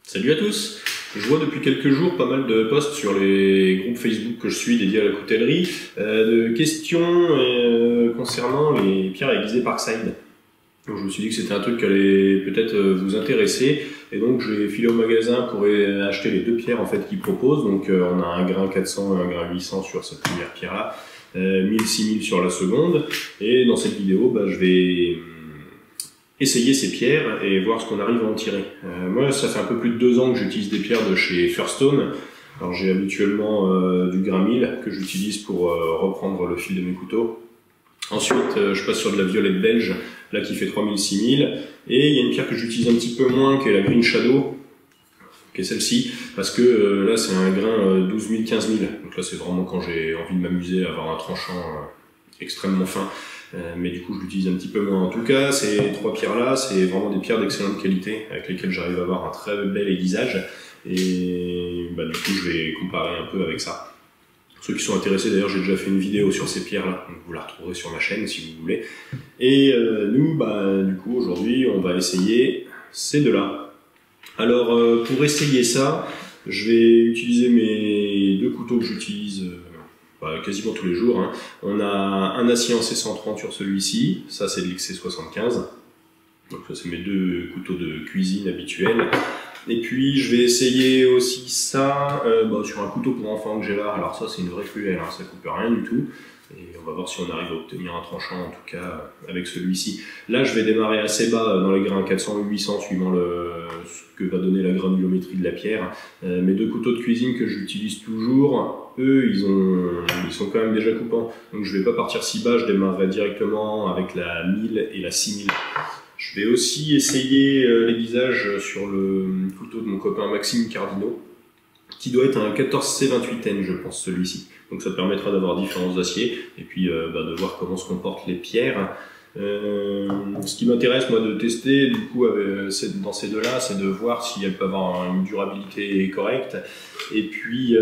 Salut à tous. Je vois depuis quelques jours pas mal de posts sur les groupes Facebook que je suis dédiés à la coutellerie, de questions concernant les pierres aiguisées Parkside. Donc je me suis dit que c'était un truc qui allait peut-être vous intéresser, et donc j'ai filé au magasin pour acheter les deux pierres en fait qu'ils proposent. Donc on a un grain 400 et un grain 800 sur cette première pierre là, 1000-6000 sur la seconde, et dans cette vidéo je vais essayer ces pierres et voir ce qu'on arrive à en tirer. Moi, ça fait un peu plus de 2 ans que j'utilise des pierres de chez Firestone. Alors j'ai habituellement du grain 1000 que j'utilise pour reprendre le fil de mes couteaux. Ensuite, je passe sur de la violette belge, là qui fait 3000-6000. Et il y a une pierre que j'utilise un petit peu moins, qui est la Green Shadow, qui est celle-ci, parce que là c'est un grain 12 000-15 000. Donc là c'est vraiment quand j'ai envie de m'amuser à avoir un tranchant extrêmement fin. Mais du coup je l'utilise un petit peu moins. En tout cas, ces 3 pierres là, c'est vraiment des pierres d'excellente qualité avec lesquelles j'arrive à avoir un très bel aiguisage, et du coup je vais comparer un peu avec ça. Ceux qui sont intéressés, d'ailleurs j'ai déjà fait une vidéo sur ces pierres là, donc vous la retrouverez sur ma chaîne si vous voulez. Et nous du coup aujourd'hui on va essayer ces deux là. Alors pour essayer ça, je vais utiliser mes 2 couteaux que j'utilise quasiment tous les jours. On a un acier en C130 sur celui-ci, ça c'est de l'XC75. Donc ça c'est mes 2 couteaux de cuisine habituels. Et puis je vais essayer aussi ça sur un couteau pour enfants que j'ai là. Alors ça c'est une vraie cruelle, ça coupe rien du tout. Et on va voir si on arrive à obtenir un tranchant en tout cas avec celui-ci. Là je vais démarrer assez bas dans les grains 400 ou 800 suivant ce que va donner la granulométrie de la pierre. Mes 2 couteaux de cuisine que j'utilise toujours, eux ils sont quand même déjà coupants. Donc je vais pas partir si bas, je démarrerai directement avec la 1000 et la 6000. Je vais aussi essayer l'aiguisage sur le couteau de mon copain Maxime Cardino, qui doit être un 14C28N je pense celui-ci. Donc ça permettra d'avoir différents aciers et puis de voir comment se comportent les pierres. Ce qui m'intéresse moi de tester du coup dans ces deux-là, c'est de voir si elles peuvent avoir une durabilité correcte. Et puis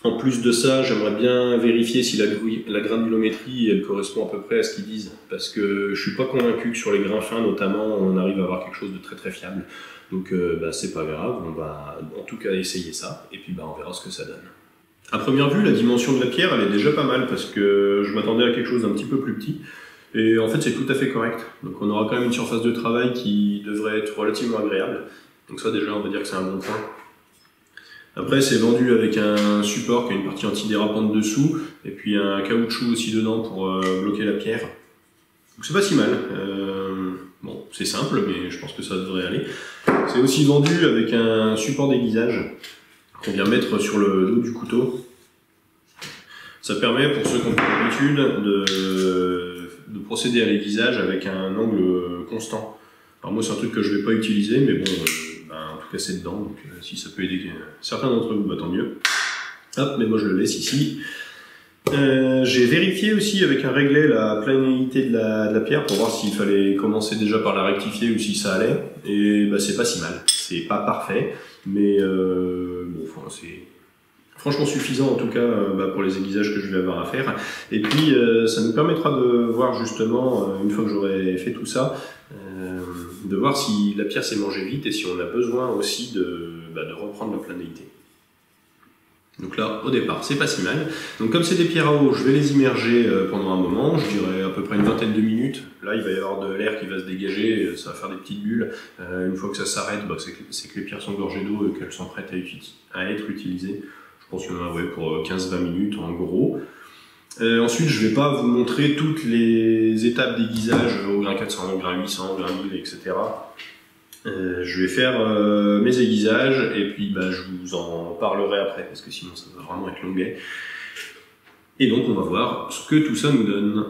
en plus de ça, j'aimerais bien vérifier si la granulométrie elle correspond à peu près à ce qu'ils disent, parce que je suis pas convaincu que sur les grains fins notamment on arrive à avoir quelque chose de très très fiable. Donc c'est pas grave, on va en tout cas essayer ça et puis on verra ce que ça donne. À première vue, la dimension de la pierre elle est déjà pas mal, parce que je m'attendais à quelque chose d'un petit peu plus petit, et en fait c'est tout à fait correct. Donc on aura quand même une surface de travail qui devrait être relativement agréable. Donc ça déjà on va dire que c'est un bon point. Après c'est vendu avec un support qui a une partie antidérapante dessous, et puis un caoutchouc aussi dedans pour bloquer la pierre. Donc c'est pas si mal. Bon, c'est simple mais je pense que ça devrait aller. C'est aussi vendu avec un support d'aiguisage qu'on vient mettre sur le dos du couteau. Ça permet pour ceux qui ont l'habitude de procéder à l'aiguisage avec un angle constant. Alors moi c'est un truc que je vais pas utiliser, mais bon, en tout cas c'est dedans, donc si ça peut aider certains d'entre vous, tant mieux. Hop, mais moi je le laisse ici. J'ai vérifié aussi avec un réglet la planéité de la pierre pour voir s'il fallait commencer déjà par la rectifier ou si ça allait, et c'est pas si mal. C'est pas parfait, mais c'est franchement suffisant en tout cas pour les aiguisages que je vais avoir à faire. Et puis ça nous permettra de voir justement, une fois que j'aurai fait tout ça, de voir si la pierre s'est mangée vite et si on a besoin aussi de reprendre la planéité. Donc là, au départ, c'est pas si mal. Donc comme c'est des pierres à eau, je vais les immerger pendant un moment, je dirais à peu près une vingtaine de minutes. Là, il va y avoir de l'air qui va se dégager, ça va faire des petites bulles. Une fois que ça s'arrête, c'est que les pierres sont gorgées d'eau et qu'elles sont prêtes à être utilisées. Je pense qu'il y en a pour 15-20 minutes en gros. Ensuite, je vais pas vous montrer toutes les étapes d'aiguisage au grain 400, au grain 800, au grain 1000, etc. Je vais faire mes aiguisages et puis je vous en parlerai après, parce que sinon ça va vraiment être longuet. Et donc on va voir ce que tout ça nous donne.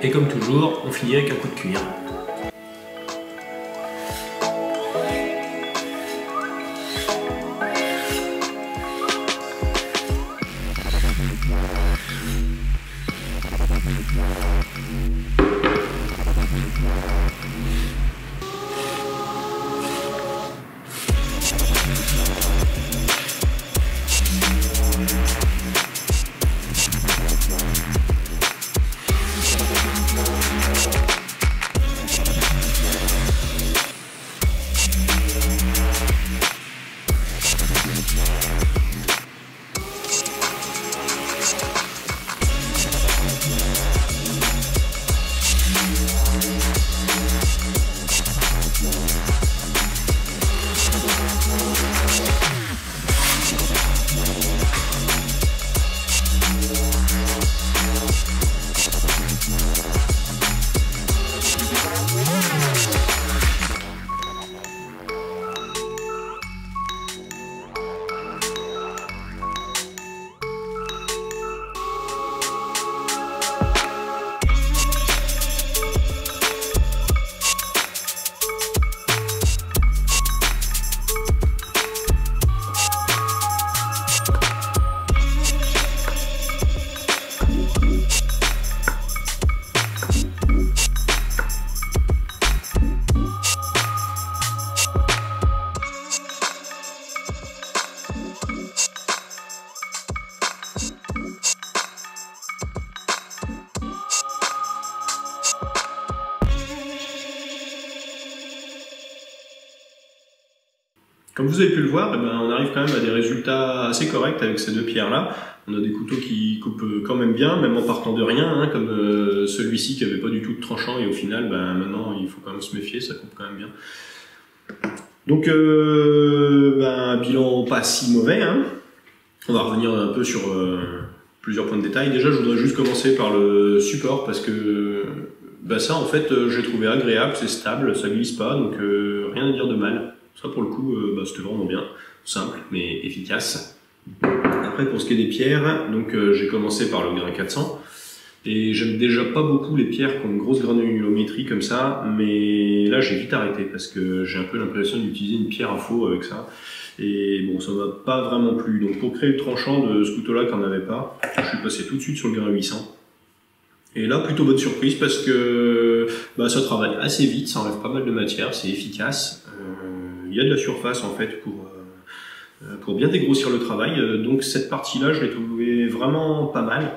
Et comme toujours, on finit avec un coup de cuir. Comme vous avez pu le voir, on arrive quand même à des résultats assez corrects avec ces deux pierres-là. On a des couteaux qui coupent quand même bien, même en partant de rien, hein, comme celui-ci qui avait pas du tout de tranchant, et au final, maintenant, il faut quand même se méfier, ça coupe quand même bien. Donc, un bilan pas si mauvais, hein. On va revenir un peu sur plusieurs points de détail. Déjà, je voudrais juste commencer par le support, parce que ça, en fait, j'ai trouvé agréable, c'est stable, ça glisse pas, donc rien à dire de mal. Ça, pour le coup, c'était vraiment bien, simple mais efficace. Après, pour ce qui est des pierres, donc j'ai commencé par le grain 400. Et j'aime déjà pas beaucoup les pierres qui ont une grosse granulométrie comme ça, mais là j'ai vite arrêté parce que j'ai un peu l'impression d'utiliser une pierre à faux avec ça. Et bon, ça m'a pas vraiment plu. Donc pour créer le tranchant de ce couteau-là qui n'en avait pas, je suis passé tout de suite sur le grain 800. Et là, plutôt bonne surprise parce que ça travaille assez vite, ça enlève pas mal de matière, c'est efficace. Il y a de la surface en fait pour bien dégrossir le travail. Donc cette partie-là, je l'ai trouvée vraiment pas mal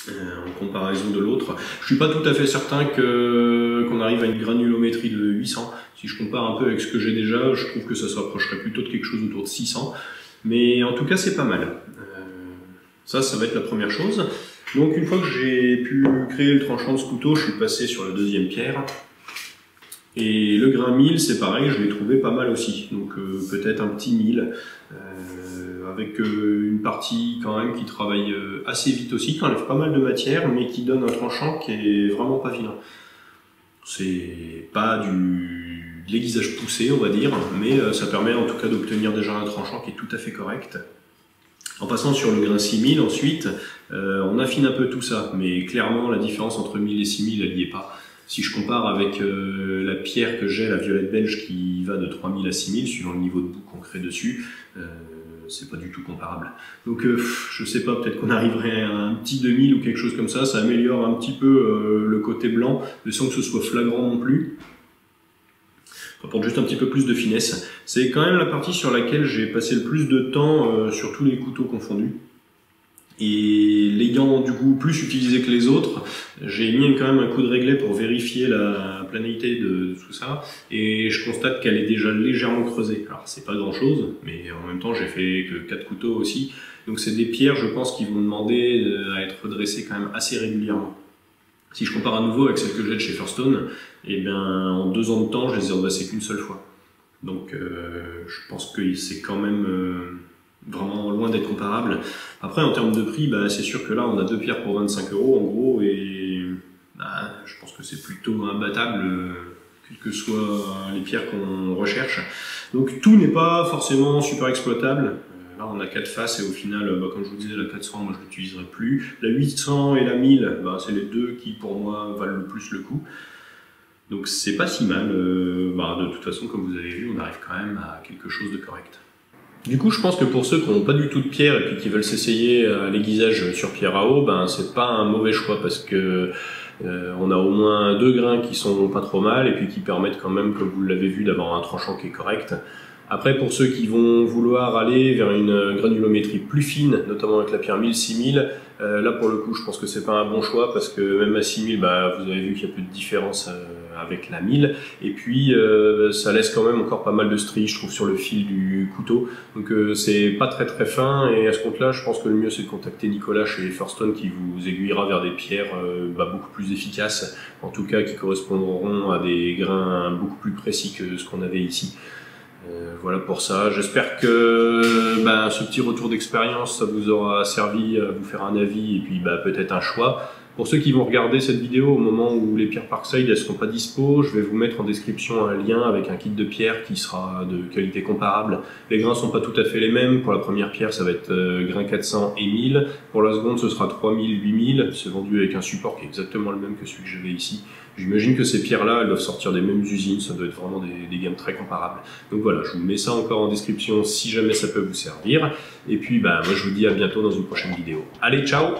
en comparaison de l'autre. Je suis pas tout à fait certain qu'on arrive à une granulométrie de 800. Si je compare un peu avec ce que j'ai déjà, je trouve que ça se rapprocherait plutôt de quelque chose autour de 600. Mais en tout cas, c'est pas mal. Ça va être la première chose. Donc une fois que j'ai pu créer le tranchant de ce couteau, je suis passé sur la deuxième pierre. Et le grain 1000, c'est pareil, je l'ai trouvé pas mal aussi. Donc peut-être un petit 1000, avec une partie quand même qui travaille assez vite aussi, qui enlève pas mal de matière, mais qui donne un tranchant qui est vraiment pas vilain. C'est pas de l'aiguisage poussé, on va dire, mais ça permet en tout cas d'obtenir déjà un tranchant qui est tout à fait correct. En passant sur le grain 6000 ensuite, on affine un peu tout ça, mais clairement la différence entre 1000 et 6000, elle n'y est pas. Si je compare avec la pierre que j'ai, la violette belge, qui va de 3000 à 6000, suivant le niveau de boue qu'on crée dessus, c'est pas du tout comparable. Donc je sais pas, peut-être qu'on arriverait à un petit 2000 ou quelque chose comme ça améliore un petit peu le côté blanc, mais sans que ce soit flagrant non plus. Ça apporte juste un petit peu plus de finesse. C'est quand même la partie sur laquelle j'ai passé le plus de temps sur tous les couteaux confondus. Et l'ayant du coup plus utilisé que les autres, j'ai mis quand même un coup de réglet pour vérifier la planéité de tout ça, et je constate qu'elle est déjà légèrement creusée. Alors c'est pas grand chose, mais en même temps j'ai fait que 4 couteaux aussi, donc c'est des pierres je pense qui vont demander à être redressées quand même assez régulièrement. Si je compare à nouveau avec celles que j'ai de chez Firestone, en 2 ans de temps je les ai redressées qu'une seule fois. Donc je pense que c'est quand même vraiment loin d'être comparable. Après, en termes de prix, c'est sûr que là, on a 2 pierres pour 25 € en gros, et je pense que c'est plutôt imbattable, quelles que soient les pierres qu'on recherche. Donc tout n'est pas forcément super exploitable. Là on a 4 faces et au final, comme je vous disais, la 400 moi je l'utiliserai plus. La 800 et la 1000, c'est les deux qui pour moi valent le plus le coup. Donc c'est pas si mal, de toute façon comme vous avez vu on arrive quand même à quelque chose de correct. Du coup je pense que pour ceux qui n'ont pas du tout de pierre et puis qui veulent s'essayer à l'aiguisage sur pierre à eau, c'est pas un mauvais choix parce que on a au moins 2 grains qui sont pas trop mal et puis qui permettent quand même, comme vous l'avez vu, d'avoir un tranchant qui est correct. Après, pour ceux qui vont vouloir aller vers une granulométrie plus fine, notamment avec la pierre 1000-6000, là pour le coup, je pense que c'est pas un bon choix parce que même à 6000, vous avez vu qu'il y a peu de différence avec la 1000. Et puis, ça laisse quand même encore pas mal de stries, je trouve, sur le fil du couteau. Donc, c'est pas très très fin. Et à ce compte-là, je pense que le mieux, c'est de contacter Nicolas chez Firstone qui vous aiguillera vers des pierres beaucoup plus efficaces, en tout cas qui correspondront à des grains beaucoup plus précis que ce qu'on avait ici. Voilà pour ça. J'espère que ce petit retour d'expérience, ça vous aura servi à vous faire un avis et puis peut-être un choix. Pour ceux qui vont regarder cette vidéo au moment où les pierres Parkside ne seront pas dispo, je vais vous mettre en description un lien avec un kit de pierres qui sera de qualité comparable. Les grains ne sont pas tout à fait les mêmes. Pour la première pierre, ça va être grain 400 et 1000. Pour la seconde, ce sera 3000, 8000. C'est vendu avec un support qui est exactement le même que celui que j'avais ici. J'imagine que ces pierres-là, elles doivent sortir des mêmes usines. Ça doit être vraiment des gammes très comparables. Donc voilà, je vous mets ça encore en description si jamais ça peut vous servir. Et puis, moi, je vous dis à bientôt dans une prochaine vidéo. Allez, ciao!